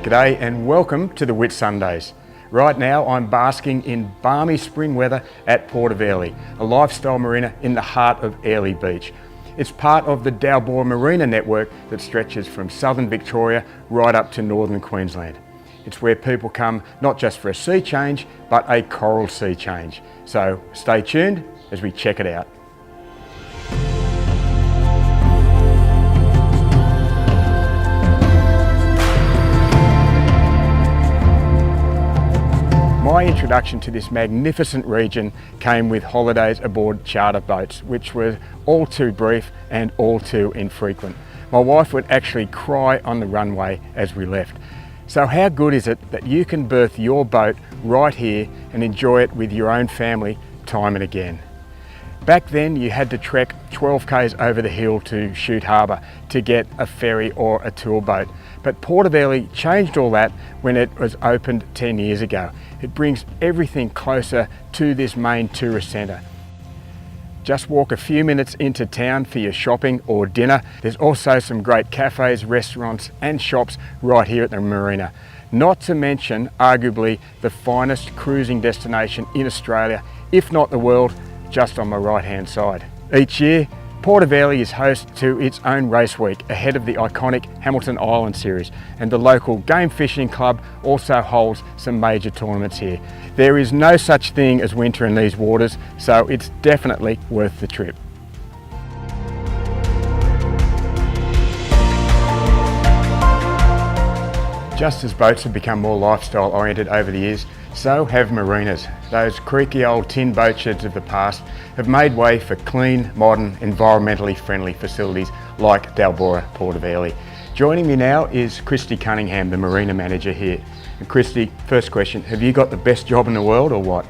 G'day and welcome to the Whitsundays. Right now I'm basking in balmy spring weather at Port of Airlie, a lifestyle marina in the heart of Airlie Beach. It's part of the Dalbora Marina network that stretches from southern Victoria right up to northern Queensland. It's where people come not just for a sea change, but a coral sea change. So stay tuned as we check it out. My introduction to this magnificent region came with holidays aboard charter boats, which were all too brief and all too infrequent. My wife would actually cry on the runway as we left. So how good is it that you can berth your boat right here and enjoy it with your own family time and again? Back then you had to trek 12 k's over the hill to Shute Harbour to get a ferry or a tour boat. But Port of Airlie changed all that when it was opened 10 years ago. It brings everything closer to this main tourist centre. Just walk a few minutes into town for your shopping or dinner. There's also some great cafes, restaurants and shops right here at the marina. Not to mention arguably the finest cruising destination in Australia, if not the world, just on my right hand side. Each year, Port of Airlie is host to its own race week ahead of the iconic Hamilton Island series, and the local game fishing club also holds some major tournaments here. There is no such thing as winter in these waters, so it's definitely worth the trip. Just as boats have become more lifestyle oriented over the years, so have marinas. Those creaky old tin boat sheds of the past have made way for clean, modern, environmentally friendly facilities like Dalbora Port of Airlie. Joining me now is Christy Cunningham, the marina manager here. And Christy, first question, have you got the best job in the world or what?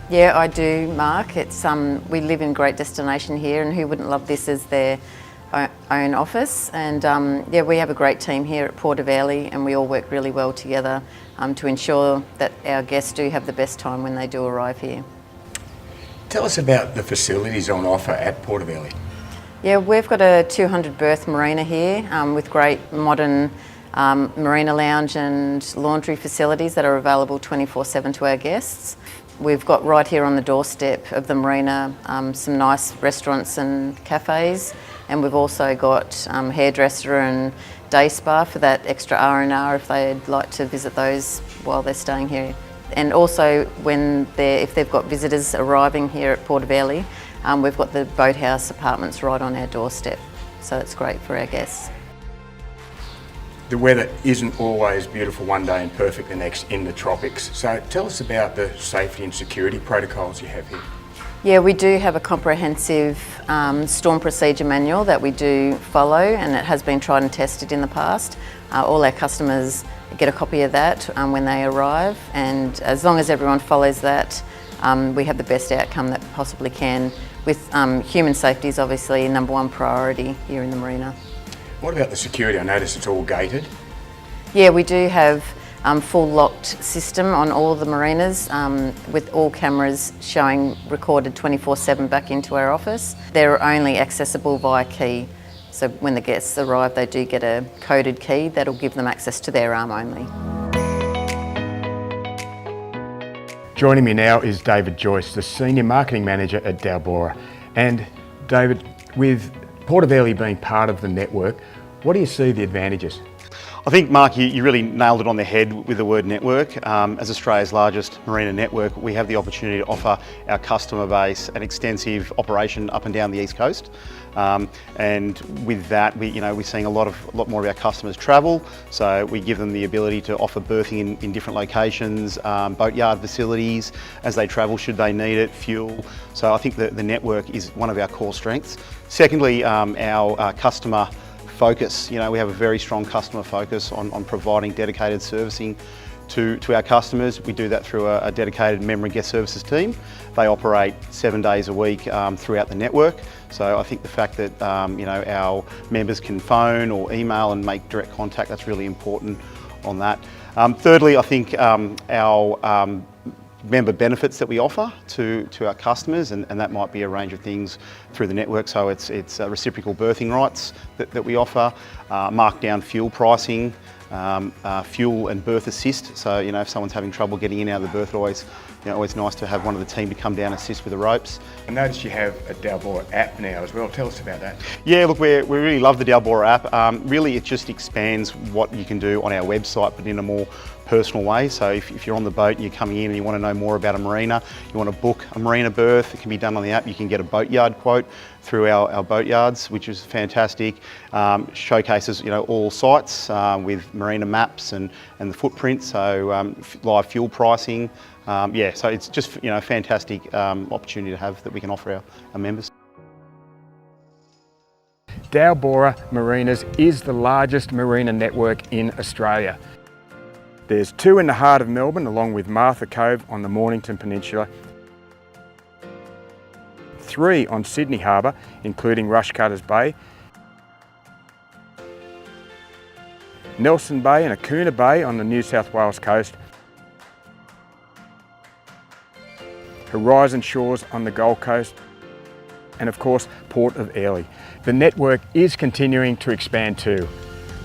Yeah, I do, Mark. We live in a great destination here, and who wouldn't love this as their own office? And yeah, we have a great team here at Port of Airlie, and we all work really well together to ensure that our guests do have the best time when they do arrive here. Tell us about the facilities on offer at Port of Airlie. Yeah, we've got a 200 berth marina here with great modern marina lounge and laundry facilities that are available 24/7 to our guests. We've got right here on the doorstep of the marina some nice restaurants and cafes, and we've also got hairdresser and day spa for that extra R&R if they'd like to visit those while they're staying here. And also if they've got visitors arriving here at Port of Airlie, we've got the boathouse apartments right on our doorstep, so it's great for our guests. The weather isn't always beautiful one day and perfect the next in the tropics, so tell us about the safety and security protocols you have here. Yeah, we do have a comprehensive storm procedure manual that we do follow, and it has been tried and tested in the past. All our customers get a copy of that when they arrive, and as long as everyone follows that, we have the best outcome that possibly can, with human safety is obviously number one priority here in the marina. What about the security? I notice it's all gated. Yeah, we do have full locked system on all of the marinas with all cameras showing recorded 24/7 back into our office. They're only accessible via key, so when the guests arrive they do get a coded key that'll give them access to their arm only. Joining me now is David Joyce, the Senior Marketing Manager at Dalbora. And David, with Port of Airlie being part of the network, what do you see the advantages? I think, Mark, you really nailed it on the head with the word network. As Australia's largest marina network, we have the opportunity to offer our customer base an extensive operation up and down the East Coast. And with that, we're seeing a lot more of our customers travel, so we give them the ability to offer berthing in different locations, boatyard facilities as they travel should they need it, fuel. So I think that the network is one of our core strengths. Secondly, our customer focus. We have a very strong customer focus on providing dedicated servicing to our customers. We do that through a dedicated member and guest services team. They operate 7 days a week throughout the network. So I think the fact that our members can phone or email and make direct contact, that's really important on that. Thirdly, I think our member benefits that we offer to our customers, and that might be a range of things through the network. So it's reciprocal berthing rights that we offer, markdown fuel pricing, fuel and berth assist. So, you know, if someone's having trouble getting in and out of the berth, always nice to have one of the team to come down and assist with the ropes. I noticed you have a Dalbora app now as well. Tell us about that. Yeah, look, we really love the Dalbora app. Really, it just expands what you can do on our website, but in a more personal way. So if you're on the boat and you're coming in and you want to know more about a marina, you want to book a marina berth, it can be done on the app. You can get a boatyard quote through our boatyards, which is fantastic. Showcases, you know, all sites with marina maps and the footprint, so live fuel pricing. Yeah, so it's just, you know, a fantastic opportunity to have that we can offer our members. Dalbora Marinas is the largest marina network in Australia. There's 2 in the heart of Melbourne, along with Martha Cove on the Mornington Peninsula, 3 on Sydney Harbour, including Rushcutters Bay, Nelson Bay and Akuna Bay on the New South Wales coast, Horizon Shores on the Gold Coast, and of course Port of Airlie. The network is continuing to expand too.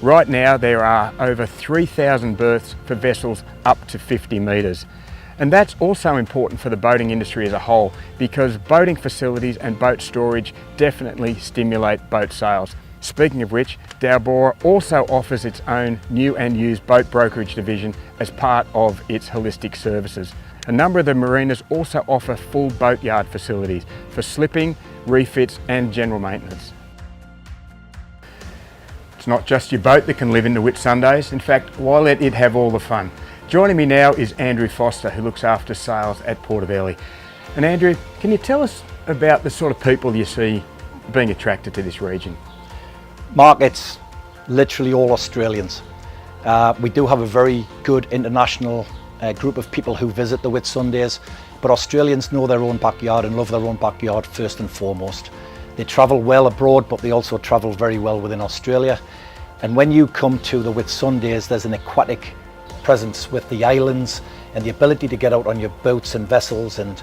Right now there are over 3,000 berths for vessels up to 50 metres. And that's also important for the boating industry as a whole, because boating facilities and boat storage definitely stimulate boat sales. Speaking of which, Dalbora also offers its own new and used boat brokerage division as part of its holistic services. A number of the marinas also offer full boatyard facilities for slipping, refits and general maintenance. It's not just your boat that can live in the Whitsundays. In fact, why let it have all the fun? Joining me now is Andrew Foster, who looks after sales at Port of Airlie. And Andrew, can you tell us about the sort of people you see being attracted to this region? Mark, it's literally all Australians. We do have a very good international group of people who visit the Whitsundays, but Australians know their own backyard and love their own backyard first and foremost. They travel well abroad, but they also travel very well within Australia. And when you come to the Whitsundays, there's an aquatic presence with the islands and the ability to get out on your boats and vessels and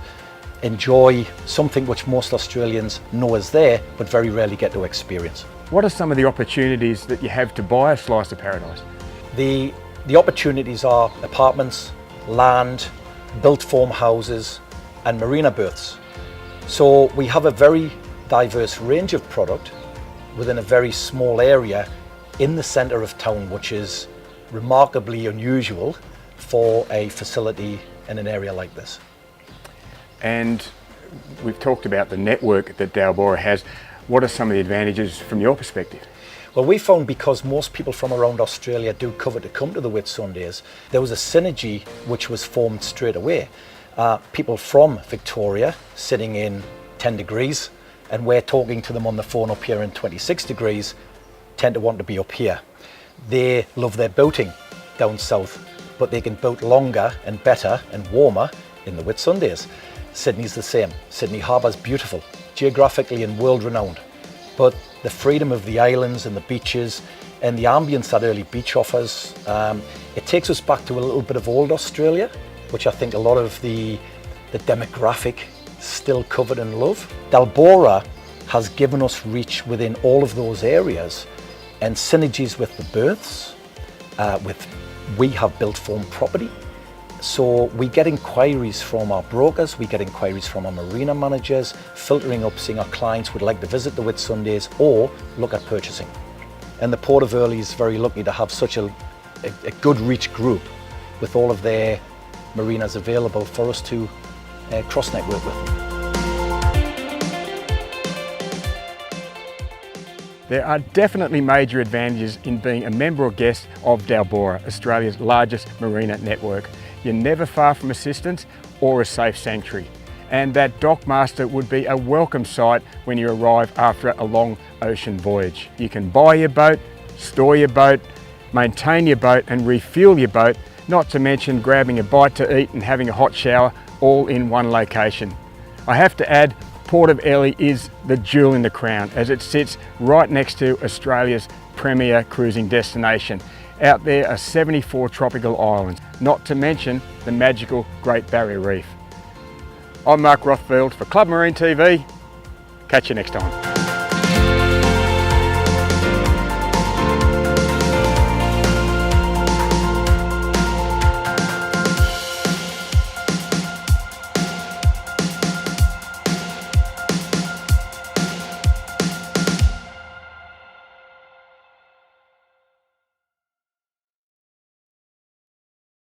enjoy something which most Australians know is there, but very rarely get to experience. What are some of the opportunities that you have to buy a slice of paradise? The opportunities are apartments, land, built form houses and marina berths. So we have a very diverse range of product within a very small area in the centre of town, which is remarkably unusual for a facility in an area like this. And we've talked about the network that Dalbora has. What are some of the advantages from your perspective? Well, we found because most people from around Australia do cover to come to the Whitsundays, there was a synergy which was formed straight away. People from Victoria sitting in 10 degrees and we're talking to them on the phone up here in 26 degrees tend to want to be up here. They love their boating down south, but they can boat longer and better and warmer in the Whitsundays. Sydney's the same. Sydney Harbour's beautiful, geographically and world renowned, but the freedom of the islands and the beaches and the ambience that Airlie Beach offers, it takes us back to a little bit of old Australia, which I think a lot of the demographic still covered and love. Dalbora has given us reach within all of those areas and synergies with the berths, we have built form property. So we get inquiries from our brokers, we get inquiries from our marina managers, filtering up saying our clients would like to visit the Whitsundays or look at purchasing. And the Port of Airlie is very lucky to have such a good reach group with all of their marinas available for us to cross-network with them. There are definitely major advantages in being a member or guest of Dalbora, Australia's largest marina network. You're never far from assistance or a safe sanctuary. And that dockmaster would be a welcome sight when you arrive after a long ocean voyage. You can buy your boat, store your boat, maintain your boat and refuel your boat, not to mention grabbing a bite to eat and having a hot shower all in one location. I have to add, Port of Airlie is the jewel in the crown as it sits right next to Australia's premier cruising destination. Out there are 74 tropical islands, not to mention the magical Great Barrier Reef. I'm Mark Rothfield for Club Marine TV. Catch you next time.